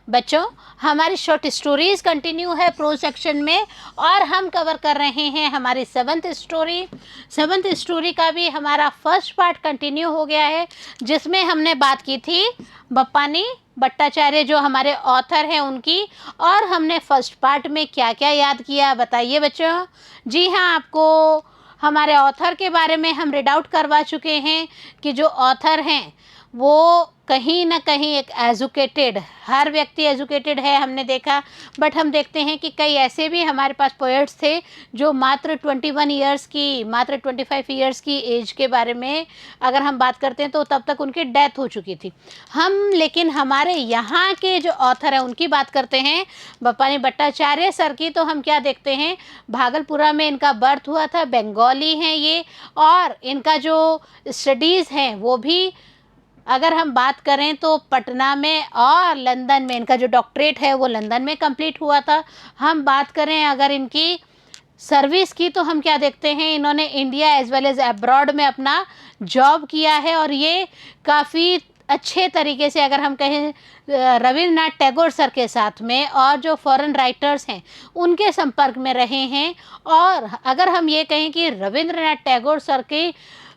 बच्चों, हमारी short stories continue है प्रो सेक्शन में और हम कवर कर रहे हैं हमारी सेवन्थ स्टोरी का भी हमारा फर्स्ट पार्ट कंटिन्यू हो गया है, जिसमें हमने बात की थी बप्पानी भट्टाचार्य जो हमारे ऑथर हैं उनकी, और हमने फर्स्ट पार्ट में क्या क्या याद किया बताइए बच्चों। जी हाँ, आपको हमारे ऑथर के बारे में हम रीड आउट करवा चुके हैं कि जो ऑथर हैं वो कहीं ना कहीं एक एजुकेटेड, हर व्यक्ति एजुकेटेड है हमने देखा, बट हम देखते हैं कि कई ऐसे भी हमारे पास पोएट्स थे जो मात्र 21 ईयर्स की, मात्र 25 ईयर्स की एज के बारे में अगर हम बात करते हैं तो तब तक उनकी डेथ हो चुकी थी। हम लेकिन हमारे यहाँ के जो ऑथर हैं उनकी बात करते हैं, बप्पानी भट्टाचार्य सर की, तो हम क्या देखते हैं, भागलपुरा में इनका बर्थ हुआ था, बंगाली हैं ये, और इनका जो स्टडीज़ हैं वो भी अगर हम बात करें तो पटना में और लंदन में, इनका जो डॉक्टरेट है वो लंदन में कंप्लीट हुआ था। हम बात करें अगर इनकी सर्विस की तो हम क्या देखते हैं, इन्होंने India as well as abroad में अपना जॉब किया है, और ये काफ़ी अच्छे तरीके से अगर हम कहें रविंद्रनाथ टैगोर सर के साथ में और जो फॉरेन राइटर्स हैं उनके संपर्क में रहे हैं। और अगर हम ये कहें कि रविंद्रनाथ टैगोर सर के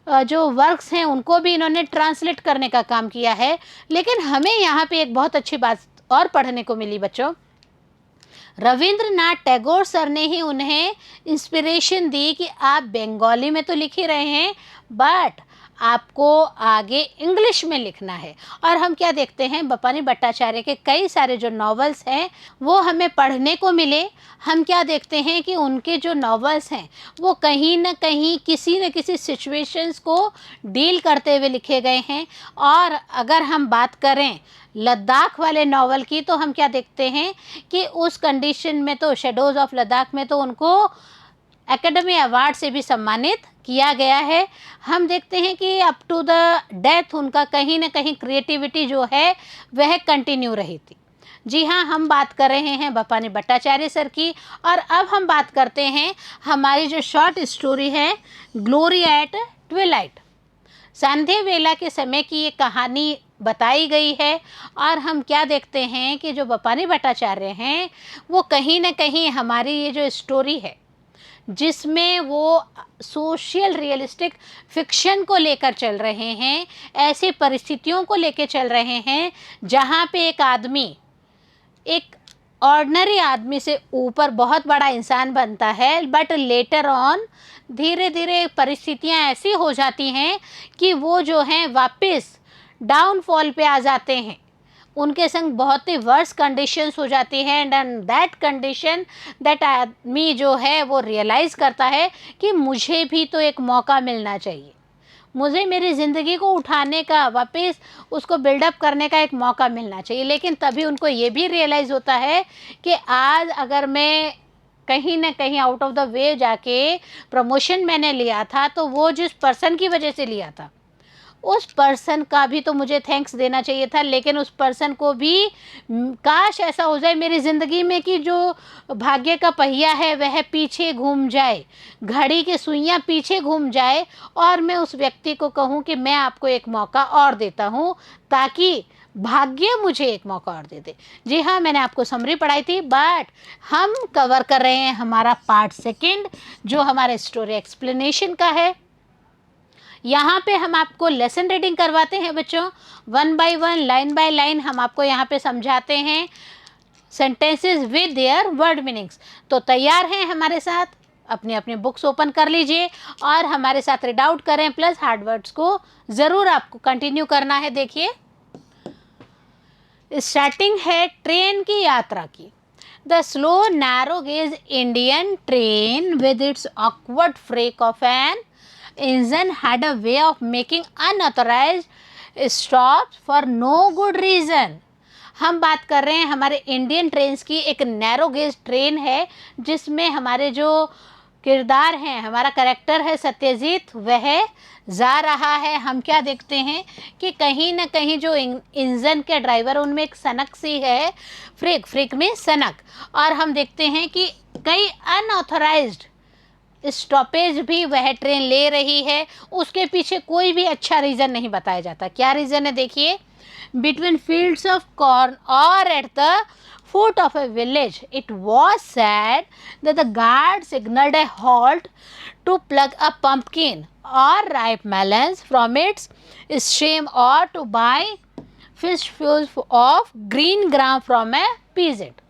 जो वर्क्स हैं उनको भी इन्होंने ट्रांसलेट करने का काम किया है। लेकिन हमें यहाँ पे एक बहुत अच्छी बात और पढ़ने को मिली बच्चों, रविंद्रनाथ टैगोर सर ने ही उन्हें इंस्पिरेशन दी कि आप बंगाली में तो लिख ही रहे हैं बट आपको आगे इंग्लिश में लिखना है। और हम क्या देखते हैं, बप्पानी भट्टाचार्य के कई सारे जो नॉवेल्स हैं वो हमें पढ़ने को मिले। हम क्या देखते हैं कि उनके जो नॉवेल्स हैं वो कहीं ना कहीं किसी न किसी सिचुएशंस को डील करते हुए लिखे गए हैं। और अगर हम बात करें लद्दाख वाले नॉवल की तो हम क्या देखते हैं कि उस कंडीशन में तो शेडोज़ ऑफ लद्दाख में तो उनको एकेडमी अवार्ड से भी सम्मानित किया गया है। हम देखते हैं कि अप टू द डेथ उनका कहीं ना कहीं क्रिएटिविटी जो है वह कंटिन्यू रही थी। जी हाँ, हम बात कर रहे हैं बप्पानी भट्टाचार्य सर की। और अब हम बात करते हैं हमारी जो शॉर्ट स्टोरी है ग्लोरी एट ट्विलाइट, संध्या वेला के समय की ये कहानी बताई गई है। और हम क्या देखते हैं कि जो बप्पानी भट्टाचार्य हैं वो कहीं ना कहीं हमारी ये जो स्टोरी है जिसमें वो सोशल रियलिस्टिक फिक्शन को लेकर चल रहे हैं, ऐसी परिस्थितियों को लेकर चल रहे हैं जहाँ पे एक आदमी एक ऑर्डिनरी आदमी से ऊपर बहुत बड़ा इंसान बनता है, बट लेटर ऑन धीरे धीरे परिस्थितियाँ ऐसी हो जाती हैं कि वो जो हैं वापस डाउनफॉल पे आ जाते हैं, उनके संग बहुत ही वर्स कंडीशंस हो जाती हैं। एंड दैट कंडीशन दैट आदमी जो है वो रियलाइज़ करता है कि मुझे भी तो एक मौका मिलना चाहिए, मुझे मेरी ज़िंदगी को उठाने का, वापस उसको बिल्डअप करने का एक मौका मिलना चाहिए। लेकिन तभी उनको ये भी रियलाइज़ होता है कि आज अगर मैं कहीं ना कहीं आउट ऑफ द वे जाके प्रमोशन मैंने लिया था तो वो जिस पर्सन की वजह से लिया था उस पर्सन का भी तो मुझे थैंक्स देना चाहिए था। लेकिन उस पर्सन को भी काश ऐसा हो जाए मेरी ज़िंदगी में कि जो भाग्य का पहिया है वह पीछे घूम जाए, घड़ी की सुइयाँ पीछे घूम जाए, और मैं उस व्यक्ति को कहूँ कि मैं आपको एक मौका और देता हूँ ताकि भाग्य मुझे एक मौका और दे दे। जी हाँ, मैंने आपको समरी पढ़ाई थी, बट हम कवर कर रहे हैं हमारा पार्ट सेकेंड जो हमारे स्टोरी एक्सप्लेनेशन का है। यहाँ पे हम आपको लेसन रीडिंग करवाते हैं बच्चों, 1 बाय 1 लाइन बाय लाइन हम आपको यहाँ पे समझाते हैं sentences with their word meanings. तो तैयार हैं हमारे साथ? अपनी अपनी बुक्स ओपन कर लीजिए और हमारे साथ रीड आउट करें, प्लस हार्ड वर्ड्स को ज़रूर आपको कंटिन्यू करना है। देखिए, स्टार्टिंग है ट्रेन की यात्रा की। The slow narrow gauge Indian train with its awkward freak of an engine had a way of making unauthorized stops for no good reason। हम बात कर रहे हैं हमारे इंडियन ट्रेन्स की। एक नैरो गेज ट्रेन है जिसमें हमारे जो किरदार हैं, हमारा करेक्टर है सत्यजीत, वह जा रहा है। हम क्या देखते हैं कि कहीं ना कहीं जो इंजन के ड्राइवर उनमें एक सनक सी है, फ्रिक में सनक, और हम देखते हैं कि कई अनऑथराइज्ड स्टॉपेज भी वह ट्रेन ले रही है। उसके पीछे कोई भी अच्छा रीज़न नहीं बताया जाता। क्या रीज़न है देखिए, between fields of corn or at the foot of a village. It was said that the guard signaled a halt to pluck a pumpkin or ripe melons from its stream or to buy fistfuls of green gram from a peasant.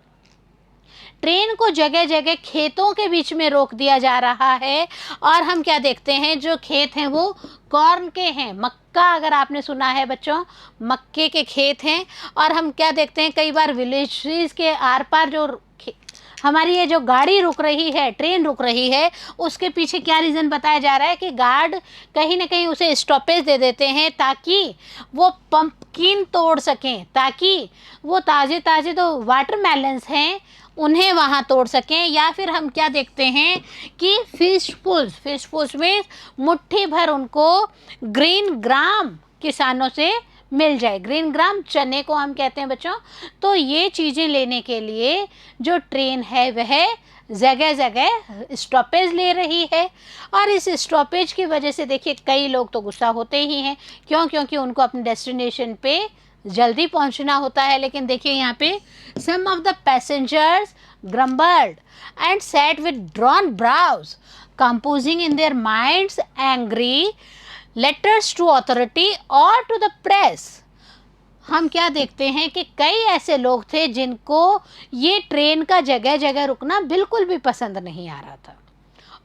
Train को जगह जगह खेतों के बीच में रोक दिया जा रहा है और हम क्या देखते हैं, जो खेत हैं वो कॉर्न के हैं, मक्का, अगर आपने सुना है बच्चों, मक्के के खेत हैं। और हम क्या देखते हैं, कई बार विलेजेस के आर पार जो हमारी ये जो गाड़ी रुक रही है, ट्रेन रुक रही है, उसके पीछे क्या रीज़न बताया जा रहा है कि गार्ड कहीं ना कहीं उसे स्टॉपेज दे देते हैं ताकि वो पंपकिन तोड़ सकें, ताकि वो ताज़े ताज़े जो वाटरमेलन्स हैं उन्हें वहाँ तोड़ सकें। या फिर हम क्या देखते हैं कि फिशफुल्स में मुट्ठी भर उनको ग्रीन ग्राम किसानों से मिल जाए। ग्रीन ग्राम चने को हम कहते हैं बच्चों। तो ये चीज़ें लेने के लिए जो ट्रेन है वह जगह जगह स्टॉपेज ले रही है और इस स्टॉपेज की वजह से देखिए कई लोग तो गुस्सा होते ही हैं, क्योंकि उनको अपने डेस्टिनेशन पे जल्दी पहुंचना होता है। लेकिन देखिए यहाँ पे some of the passengers grumbled and sat with drawn brows, composing in their minds angry letters to authority or to the press. हम क्या देखते हैं कि कई ऐसे लोग थे जिनको ये ट्रेन का जगह जगह रुकना बिल्कुल भी पसंद नहीं आ रहा था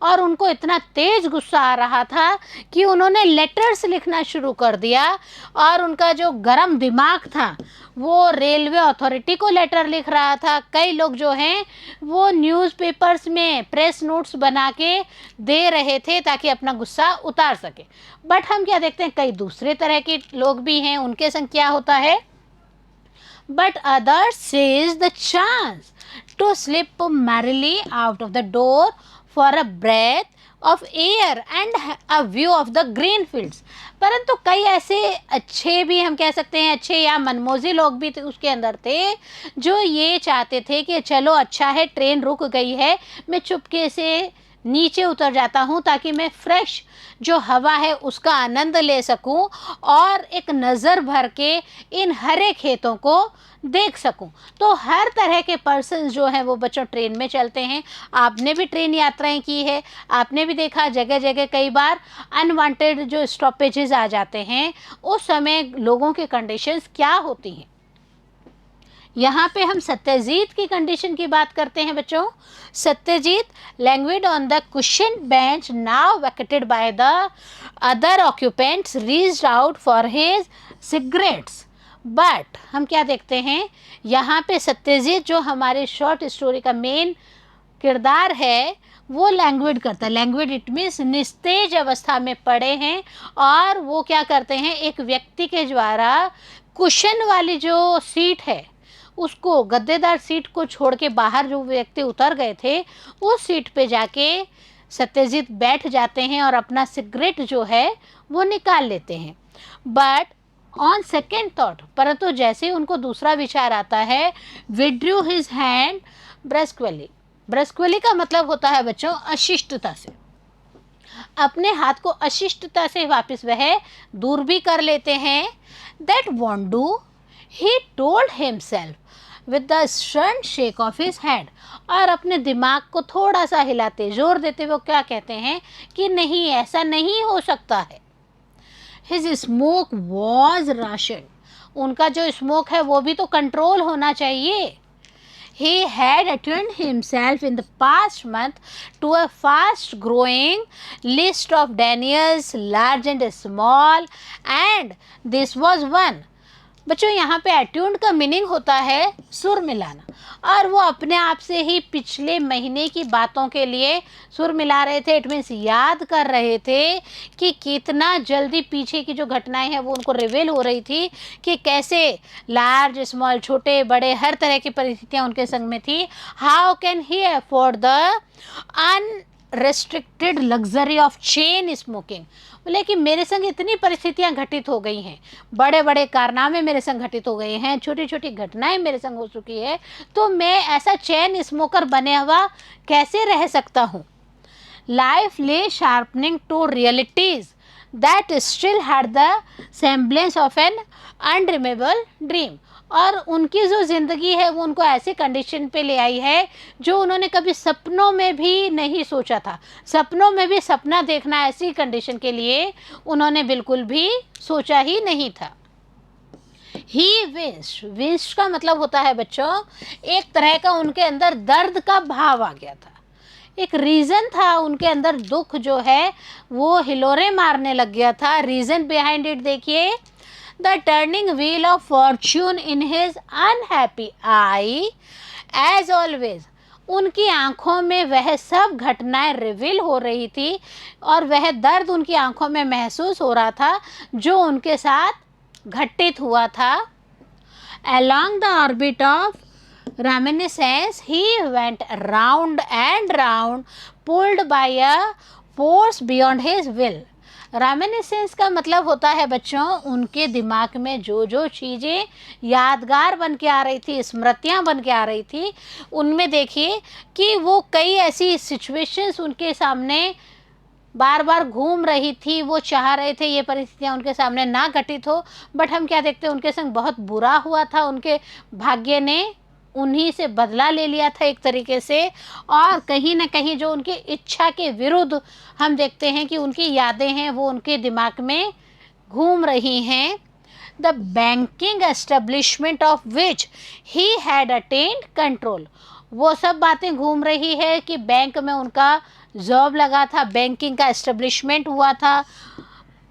और उनको इतना तेज़ गुस्सा आ रहा था कि उन्होंने लेटर्स लिखना शुरू कर दिया और उनका जो गरम दिमाग था वो रेलवे अथॉरिटी को लेटर लिख रहा था। कई लोग जो हैं वो न्यूज़पेपर्स में प्रेस नोट्स बना के दे रहे थे ताकि अपना गुस्सा उतार सके। बट हम क्या देखते हैं, कई दूसरे तरह के लोग भी हैं, उनके संग क्या होता है, but others seize the chance to slip merrily out of the door for a breath of air and a view of the green fields. परंतु कई ऐसे अच्छे भी, हम कह सकते हैं अच्छे या मनमोजी लोग भी उसके अंदर थे जो ये चाहते थे कि चलो अच्छा है ट्रेन रुक गई है, मैं चुपके से नीचे उतर जाता हूँ ताकि मैं फ्रेश जो हवा है उसका आनंद ले सकूँ और एक नज़र भर के इन हरे खेतों को देख सकूं। तो हर तरह के पर्सन्स जो हैं वो बच्चों ट्रेन में चलते हैं। आपने भी ट्रेन यात्राएं की है, आपने भी देखा जगह जगह कई बार अनवांटेड जो स्टॉपेजेस आ जाते हैं उस समय लोगों के कंडीशंस क्या होती हैं। यहाँ पे हम सत्यजीत की कंडीशन की बात करते हैं बच्चों। Satyajit languid on the cushion bench now vacated by the other occupants reached out for his cigarettes. But हम क्या देखते हैं यहाँ पे, सत्यजीत जो हमारे शॉर्ट स्टोरी का मेन किरदार है वो लैंग्वेड करता है। लैंग्वेड इट मीन्स निस्तेज अवस्था में पड़े हैं और वो क्या करते हैं, एक व्यक्ति के द्वारा कुशन वाली जो सीट है उसको, गद्देदार सीट को छोड़ के बाहर जो व्यक्ति उतर गए थे उस सीट पे जाके सत्यजीत बैठ जाते हैं और अपना सिगरेट जो है वो निकाल लेते हैं। बट ऑन सेकेंड थॉट, परंतु जैसे ही उनको दूसरा विचार आता है, विड्रू हिज हैंड ब्रस्क्वेली। ब्रस्क्वेली का मतलब होता है बच्चों अशिष्टता से, अपने हाथ को अशिष्टता से वापस वह दूर भी कर लेते हैं। That want do, he told himself with the stern shake of his head. और अपने दिमाग को थोड़ा सा हिलाते, जोर देते वो क्या कहते हैं कि नहीं, ऐसा नहीं हो सकता है। His smoke was rationed. उनका जो स्मोक है वो भी तो कंट्रोल होना चाहिए। He had attuned himself in the past month to a fast growing list of dangers large and small, and this was one. बच्चों यहाँ पे अट्यून्ड का मीनिंग होता है सुर मिलाना, और वो अपने आप से ही पिछले महीने की बातों के लिए सुर मिला रहे थे। इट मीन्स याद कर रहे थे कि कितना जल्दी पीछे की जो घटनाएं हैं वो उनको रिवील हो रही थी कि कैसे लार्ज स्मॉल, छोटे बड़े हर तरह की परिस्थितियाँ उनके संग में थी। How can he afford the unrestricted luxury of chain smoking. बोले कि मेरे संग इतनी परिस्थितियां घटित हो गई हैं, बड़े बड़े कारनामे मेरे संग घटित हो गए हैं, छोटी छोटी घटनाएं मेरे संग हो चुकी है, तो मैं ऐसा चेन स्मोकर बने हुआ कैसे रह सकता हूँ। Life lay sharpening to realities that still had the semblance of an unrememberable dream. और उनकी जो ज़िंदगी है वो उनको ऐसी कंडीशन पे ले आई है जो उन्होंने कभी सपनों में भी नहीं सोचा था। सपनों में भी सपना देखना ऐसी कंडीशन के लिए उन्होंने बिल्कुल भी सोचा ही नहीं था। ही विश्ड, विश्ड का मतलब होता है बच्चों एक तरह का उनके अंदर दर्द का भाव आ गया था, एक रीज़न था उनके अंदर, दुख जो है वो हिलोरे मारने लग गया था। रीज़न बिहाइंड इट देखिए, the turning wheel of fortune in his unhappy eye as always. उनकी आंखों में वह सब घटनाएं रिवील हो रही थी और वह दर्द उनकी आंखों में महसूस हो रहा था जो उनके साथ घटित हुआ था। along the orbit of reminiscence he went round and round, pulled by a force beyond his will। Reminiscence का मतलब होता है बच्चों उनके दिमाग में जो जो चीज़ें यादगार बन के आ रही थी, स्मृतियाँ बन के आ रही थी, उनमें देखिए कि वो कई ऐसी सिचुएशंस उनके सामने बार बार घूम रही थी। वो चाह रहे थे ये परिस्थितियाँ उनके सामने ना घटित हो, बट हम क्या देखते हैं उनके संग बहुत बुरा हुआ था। उनके भाग्य ने उन्हीं से बदला ले लिया था एक तरीके से, और कहीं ना कहीं जो उनकी इच्छा के विरुद्ध हम देखते हैं कि उनकी यादें हैं वो उनके दिमाग में घूम रही हैं। The banking establishment of which he had attend control, वो सब बातें घूम रही है कि बैंक में उनका जॉब लगा था, बैंकिंग का एस्टेब्लिशमेंट हुआ था।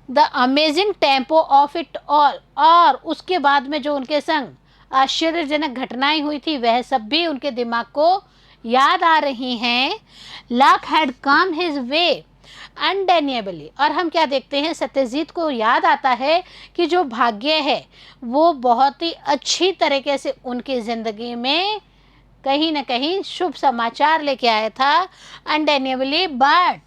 The amazing tempo of it all, और उसके बाद में जो उनके संग आश्चर्यजनक घटनाएं हुई थी वह सब भी उनके दिमाग को याद आ रही हैं। Luck had come his way undeniably, और हम क्या देखते हैं सत्यजीत को याद आता है कि जो भाग्य है वो बहुत ही अच्छी तरीके से उनकी ज़िंदगी में कहीं ना कहीं शुभ समाचार लेके आया था undeniably, but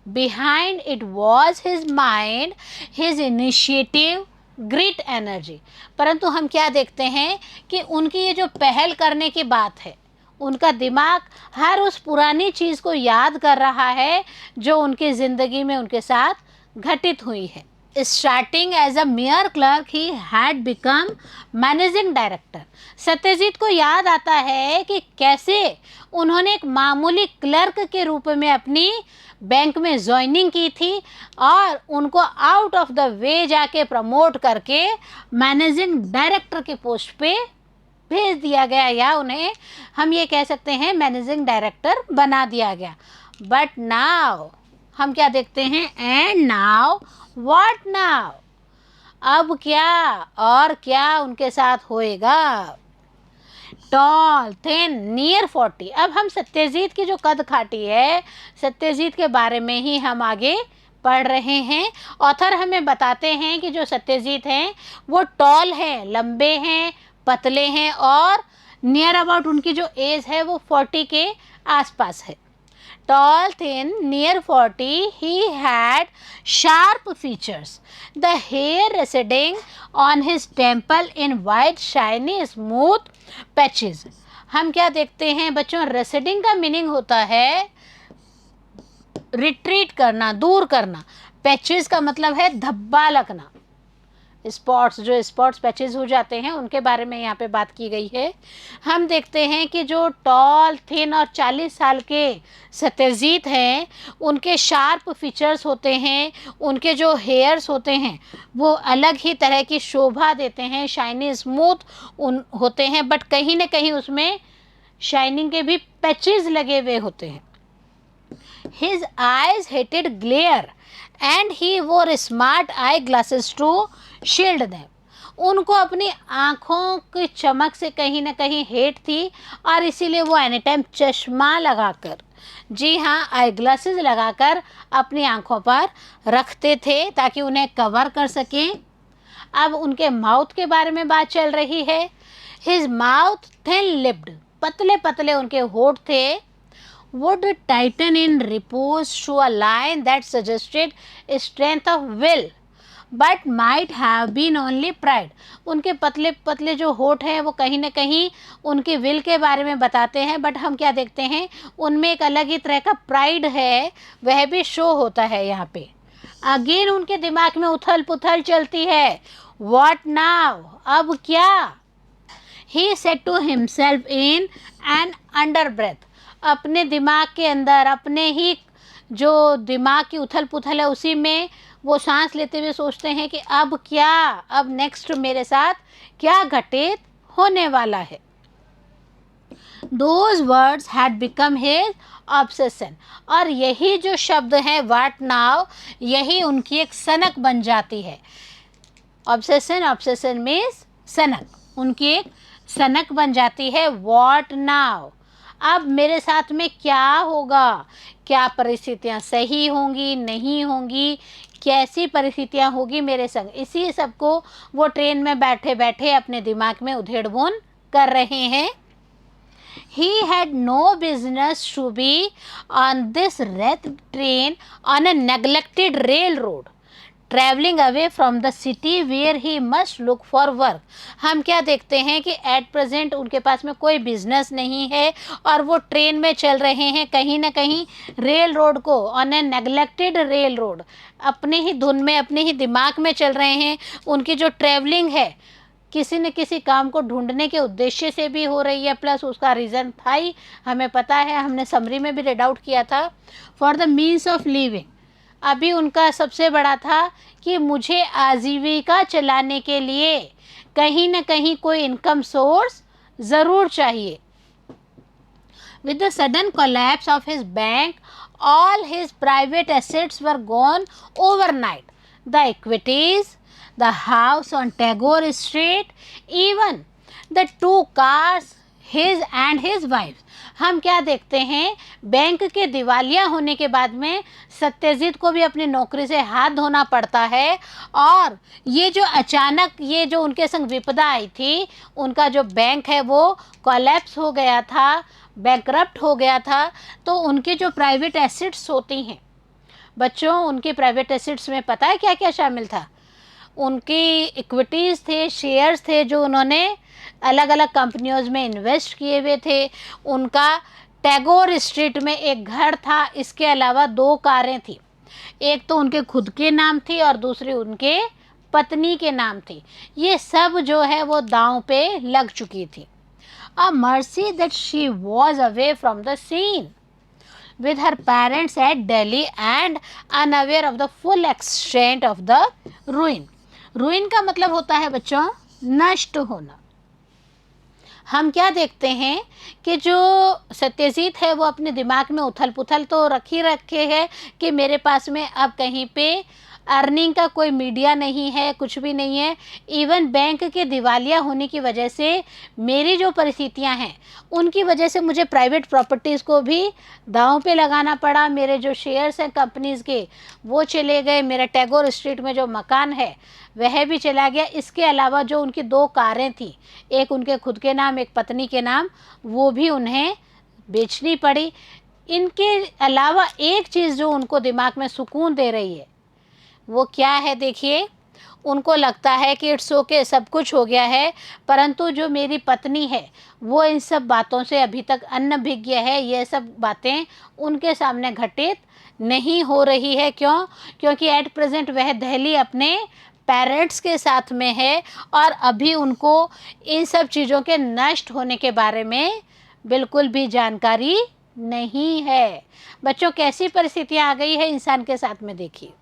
behind it was his mind, his initiative, great energy. परंतु हम क्या देखते हैं कि उनकी ये जो पहल करने की बात है, उनका दिमाग हर उस पुरानी चीज़ को याद कर रहा है जो उनकी ज़िंदगी में उनके साथ घटित हुई है। Starting as a mere clerk he had become managing director. Satyajit को याद आता है कि कैसे उन्होंने एक मामूली क्लर्क के रूप में अपनी बैंक में ज्वाइनिंग की थी और उनको आउट ऑफ द वे जाके प्रमोट करके मैनेजिंग डायरेक्टर के पोस्ट पे भेज दिया गया, या उन्हें हम ये कह सकते हैं मैनेजिंग डायरेक्टर बना दिया गया। बट नाउ हम क्या देखते हैं, एंड नाउ व्हाट नाउ, अब क्या और क्या उनके साथ होएगा। टॉल थिन नियर 40, अब हम सत्यजीत की जो कद काठी है सत्यजीत के बारे में ही हम आगे पढ़ रहे हैं। ऑथर हमें बताते हैं कि जो सत्यजीत हैं वो टॉल हैं, लंबे हैं, पतले हैं और नियर अबाउट उनकी जो एज है वो 40 के आसपास है। Tall, thin, near 40, he had sharp features, the hair residing on his temple in white, shiny, smooth patches। हम क्या देखते हैं बच्चों, रेसिडिंग का मीनिंग होता है रिट्रीट करना, दूर करना। पैचेस का मतलब है धब्बा लगना, स्पॉट्स, जो स्पॉट्स पैचेस हो जाते हैं उनके बारे में यहाँ पे बात की गई है। हम देखते हैं कि जो टॉल, थिन और 40 साल के सत्यजीत हैं उनके शार्प फीचर्स होते हैं, उनके जो हेयर्स होते हैं वो अलग ही तरह की शोभा देते हैं, शाइनी स्मूथ होते हैं, बट कहीं ना कहीं उसमें शाइनिंग के भी पैचेस लगे हुए होते हैं। His eyes hated glare and he wore smart eye glasses to shield them। उनको अपनी आँखों की चमक से कहीं ना कहीं हेट थी और इसीलिए वो एनी टाइम चश्मा लगाकर, जी हाँ आई ग्लासेस लगाकर अपनी आँखों पर रखते थे ताकि उन्हें कवर कर सकें। अब उनके माउथ के बारे में बात चल रही है। His mouth thin lipped, पतले पतले उनके होठ थे। Would tighten in repose to a line that suggested strength of will, but might have been only pride। उनके पतले पतले जो होठ हैं वो कहीं ना कहीं उनके विल के बारे में बताते हैं, बट हम क्या देखते हैं उनमें एक अलग ही तरह का प्राइड है, वह भी शो होता है यहाँ पे। अगेन उनके दिमाग में उथल पुथल चलती है। व्हाट नाउ, अब क्या? He said to himself in an under breath, अपने दिमाग के अंदर, अपने ही जो दिमाग की उथल पुथल है उसी में वो सांस लेते हुए सोचते हैं कि अब क्या, अब नेक्स्ट मेरे साथ क्या घटित होने वाला है। Those words had become his obsession, और यही जो शब्द है व्हाट नाउ, यही उनकी एक सनक बन जाती है। ऑब्सेशन, ऑब्सेशन मीन्स सनक, उनकी एक सनक बन जाती है। व्हाट नाउ, अब मेरे साथ में क्या होगा, क्या परिस्थितियाँ सही होंगी, नहीं होंगी, कैसी परिस्थितियाँ होगी मेरे संग, इसी सब को वो ट्रेन में बैठे बैठे अपने दिमाग में उधेड़-बुन कर रहे हैं। He had no business to be on this wrecked train on a neglected railroad, traveling away from the city where he must look for work. हम क्या देखते हैं कि एट प्रेजेंट उनके पास में कोई बिजनेस नहीं है और वो ट्रेन में चल रहे हैं कहीं ना कहीं रेल रोड को, on A neglected rail road, अपने ही धुन में, अपने ही दिमाग में चल रहे हैं। उनकी जो ट्रैवलिंग है किसी न किसी काम को ढूंढने के उद्देश्य से भी हो रही है, प्लस उसका रीज़न था ही, हमें पता है, हमने समरी में भी रीड आउट किया था, for the means of living. अभी उनका सबसे बड़ा था कि मुझे आजीविका चलाने के लिए कहीं ना कहीं कोई इनकम सोर्स ज़रूर चाहिए। With the sudden collapse of his bank, all his private assets were gone overnight. The equities, the house on Tagore Street, even the 2 cars, his and his wife. हम क्या देखते हैं, बैंक के दिवालिया होने के बाद में सत्यजीत को भी अपनी नौकरी से हाथ धोना पड़ता है, और ये जो अचानक ये जो उनके संग विपदा आई थी, उनका जो बैंक है वो कोलैप्स हो गया था, बैंकरप्ट हो गया था, तो उनके जो प्राइवेट एसेट्स होती हैं बच्चों, उनके प्राइवेट एसेट्स में पता है क्या क्या शामिल था? उनकी इक्विटीज़ थे, शेयर्स थे जो उन्होंने अलग अलग कंपनियों में इन्वेस्ट किए हुए थे। उनका टैगोर स्ट्रीट में एक घर था, इसके अलावा 2 कारें थी, एक तो उनके खुद के नाम थी और दूसरी उनके पत्नी के नाम थी। ये सब जो है वो दांव पे लग चुकी थी। A mercy that she was away from the scene with her parents at Delhi and unaware of the full extent of the ruin. ruin का मतलब होता है बच्चों नष्ट होना। हम क्या देखते हैं कि जो सत्यजीत है वो अपने दिमाग में उथल पुथल तो रखे है कि मेरे पास में अब कहीं पे अर्निंग का कोई मीडिया नहीं है, कुछ भी नहीं है। इवन बैंक के दिवालिया होने की वजह से मेरी जो परिस्थितियां हैं उनकी वजह से मुझे प्राइवेट प्रॉपर्टीज़ को भी दांव पे लगाना पड़ा। मेरे जो शेयर्स हैं कंपनीज़ के वो चले गए, मेरा टैगोर स्ट्रीट में जो मकान है वह भी चला गया। इसके अलावा जो उनकी 2 कारें थी, एक उनके खुद के नाम, एक पत्नी के नाम, वो भी उन्हें बेचनी पड़ी। इनके अलावा एक चीज़ जो उनको दिमाग में सुकून दे रही है वो क्या है? देखिए, उनको लगता है कि इट्स ओके, सब कुछ हो गया है, परंतु जो मेरी पत्नी है वो इन सब बातों से अभी तक अनभिज्ञ है। ये सब बातें उनके सामने घटित नहीं हो रही है। क्यों? क्योंकि एट प्रेजेंट वह दिल्ली अपने पेरेंट्स के साथ में है और अभी उनको इन सब चीज़ों के नष्ट होने के बारे में बिल्कुल भी जानकारी नहीं है। बच्चों, कैसी परिस्थितियाँ आ गई है इंसान के साथ में, देखिए।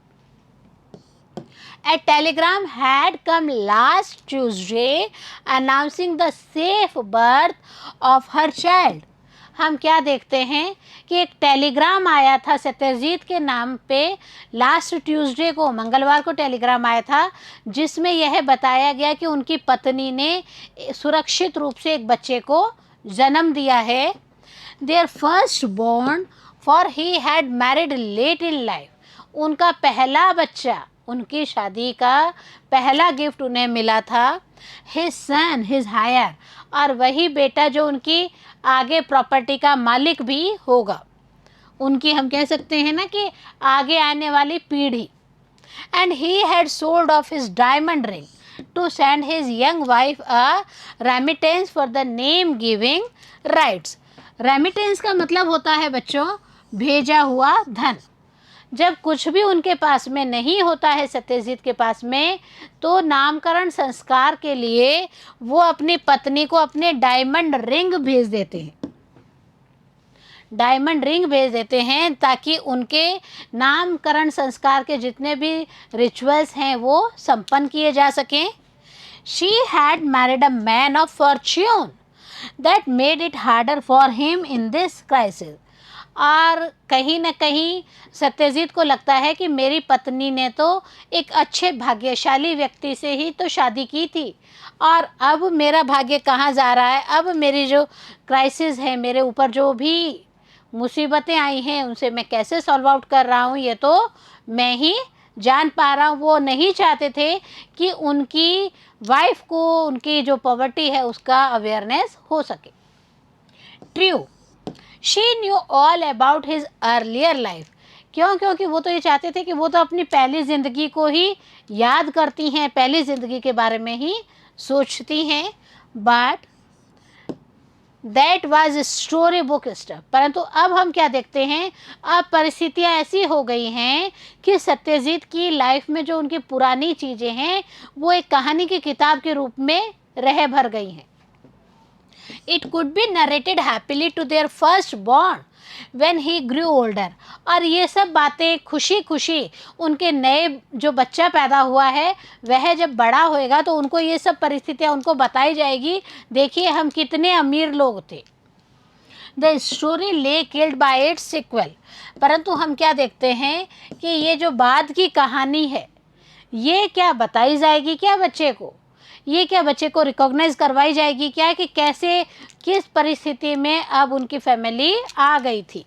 A telegram had come last Tuesday announcing the safe birth of her child. हम क्या देखते हैं कि एक टेलीग्राम आया था सत्यजीत के नाम पे लास्ट ट्यूसडे को, मंगलवार को टेलीग्राम आया था, जिसमें यह बताया गया कि उनकी पत्नी ने सुरक्षित रूप से एक बच्चे को जन्म दिया है। Their first born, for he had married late in life. उनका पहला बच्चा, उनकी शादी का पहला गिफ्ट उन्हें मिला था। हिज सन, हिज हायर, और वही बेटा जो उनकी आगे प्रॉपर्टी का मालिक भी होगा, उनकी हम कह सकते हैं ना कि आगे आने वाली पीढ़ी। And he had sold off his diamond ring to send his young wife a remittance for the name giving rites. Remittance का मतलब होता है बच्चों भेजा हुआ धन। जब कुछ भी उनके पास में नहीं होता है सत्यजीत के पास में, तो नामकरण संस्कार के लिए वो अपनी पत्नी को अपने डायमंड रिंग भेज देते हैं, डायमंड रिंग भेज देते हैं ताकि उनके नामकरण संस्कार के जितने भी रिचुअल्स हैं वो संपन्न किए जा सकें। She had married a man of Fortune that made it harder for him in this crisis. और कहीं ना कहीं सत्यजीत को लगता है कि मेरी पत्नी ने तो एक अच्छे भाग्यशाली व्यक्ति से ही तो शादी की थी, और अब मेरा भाग्य कहाँ जा रहा है, अब मेरी जो क्राइसिस है, मेरे ऊपर जो भी मुसीबतें आई हैं उनसे मैं कैसे सॉल्व आउट कर रहा हूँ, ये तो मैं ही जान पा रहा हूँ। वो नहीं चाहते थे कि उनकी वाइफ को उनकी जो पॉवर्टी है उसका अवेयरनेस हो सके। True, she knew all about his earlier life. क्यों? क्योंकि वो तो ये चाहते थे कि वो तो अपनी पहली ज़िंदगी को ही याद करती हैं, पहली ज़िंदगी के बारे में ही सोचती हैं। But that was story book stuff. परंतु अब हम क्या देखते हैं, अब परिस्थितियाँ ऐसी हो गई हैं कि सत्यजीत की लाइफ में जो उनकी पुरानी चीज़ें हैं वो एक कहानी की किताब के रूप में रह भर गई हैं। It could be narrated happily to their first born when he grew older। और ये सब बातें खुशी खुशी उनके नए जो बच्चा पैदा हुआ है वह जब बड़ा होएगा तो उनको ये सब परिस्थितियाँ उनको बताई जाएगी, देखिए हम कितने अमीर लोग थे। द स्टोरी ले किल्ड बाय इट्स सिक्वल। परंतु हम क्या देखते हैं कि ये जो बाद की कहानी है ये क्या बताई जाएगी क्या बच्चे को, ये क्या बच्चे को रिकॉग्नाइज करवाई जाएगी क्या कि कैसे किस परिस्थिति में अब उनकी फैमिली आ गई थी।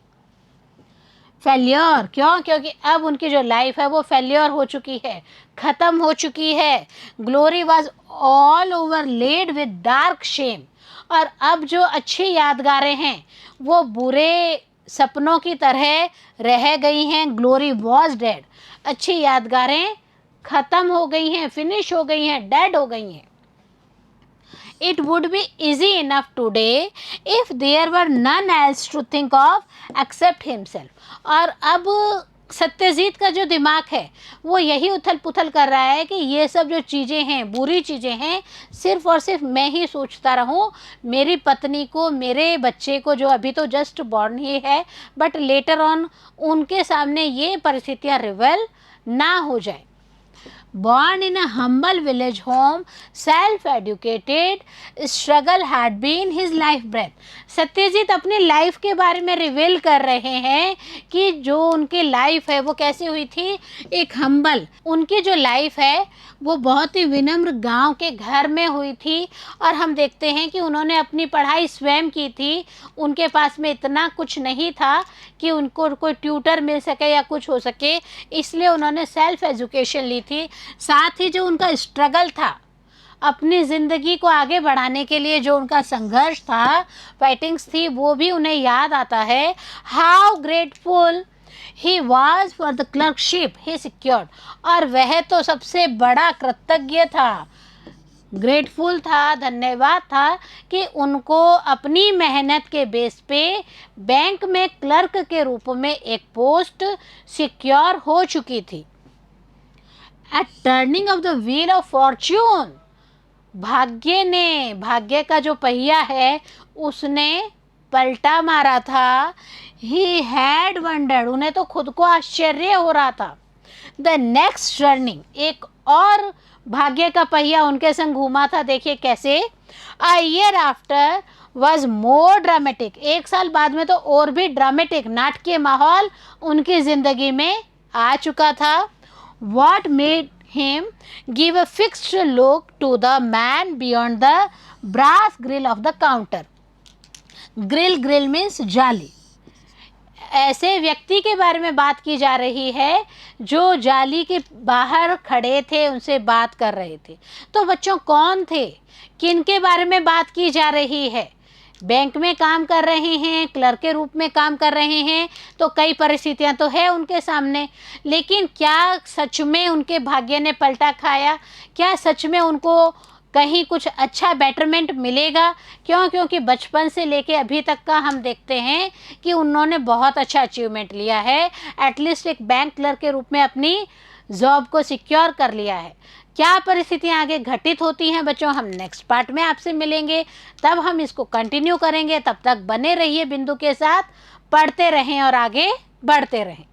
फेल्योर, क्यों? क्योंकि अब उनकी जो लाइफ है वो फेल्योर हो चुकी है, ख़त्म हो चुकी है। Glory was all over laid with dark shame. और अब जो अच्छी यादगारें हैं वो बुरे सपनों की तरह रह गई हैं। ग्लोरी वॉज डेड, अच्छी यादगारें ख़त्म हो गई हैं, फिनिश हो गई हैं, डेड हो गई हैं। It would be easy enough today if there were none else to think of except himself। और अब सत्यजीत का जो दिमाग है वो यही उथल पुथल कर रहा है कि ये सब जो चीज़ें हैं, बुरी चीज़ें हैं, सिर्फ़ और सिर्फ मैं ही सोचता रहूं, मेरी पत्नी को, मेरे बच्चे को जो अभी तो जस्ट बॉर्न ही है, बट लेटर ऑन उनके सामने ये परिस्थितियाँ रिवेल ना हो जाए। Born in a humble village home, self-educated, struggle had been his life breath। Satyajit अपनी लाइफ के बारे में रिवील कर रहे हैं कि जो उनकी लाइफ है वो कैसी हुई थी, एक हम्बल, उनकी जो लाइफ है वो बहुत ही विनम्र गांव के घर में हुई थी। और हम देखते हैं कि उन्होंने अपनी पढ़ाई स्वयं की थी, उनके पास में इतना कुछ नहीं था कि उनको कोई ट्यूटर मिल सके या कुछ हो सके, इसलिए उन्होंने सेल्फ एजुकेशन ली थी। साथ ही जो उनका स्ट्रगल था अपनी ज़िंदगी को आगे बढ़ाने के लिए, जो उनका संघर्ष था, फाइटिंग्स थी, वो भी उन्हें याद आता है। How grateful he was for the clerkship he secured. और वह तो सबसे बड़ा कृतज्ञ था, ग्रेटफुल था, धन्यवाद था कि उनको अपनी मेहनत के बेस पे बैंक में क्लर्क के रूप में एक पोस्ट सिक्योर हो चुकी थी। At turning of the wheel of fortune, भाग्य ने, भाग्य का जो पहिया है उसने पलटा मारा था। ही हैड वंडर्ड, उन्हें तो खुद को आश्चर्य हो रहा था। द नेक्स्ट टर्निंग, एक और भाग्य का पहिया उनके संग घूमा था, देखिए कैसे। A year after was more dramatic, एक साल बाद में तो और भी ड्रामेटिक, नाटकीय माहौल उनकी ज़िंदगी में आ चुका था। What made him give a fixed look to the man beyond the brass grill of the counter। grill means जाली। ऐसे व्यक्ति के बारे में बात की जा रही है जो जाली के बाहर खड़े थे, उनसे बात कर रहे थे। तो बच्चों कौन थे, किन के बारे में बात की जा रही है? बैंक में काम कर रहे हैं, क्लर्क के रूप में काम कर रहे हैं, तो कई परिस्थितियां तो है उनके सामने, लेकिन क्या सच में उनके भाग्य ने पलटा खाया? क्या सच में उनको कहीं कुछ अच्छा बेटरमेंट मिलेगा। क्यों? क्योंकि बचपन से लेके अभी तक का हम देखते हैं कि उन्होंने बहुत अच्छा अचीवमेंट लिया है, एटलीस्ट एक बैंक क्लर्क के रूप में अपनी जॉब को सिक्योर कर लिया है। क्या परिस्थितियां आगे घटित होती हैं बच्चों, हम नेक्स्ट पार्ट में आपसे मिलेंगे, तब हम इसको कंटिन्यू करेंगे। तब तक बने रहिए बिंदु के साथ, पढ़ते रहें और आगे बढ़ते रहें।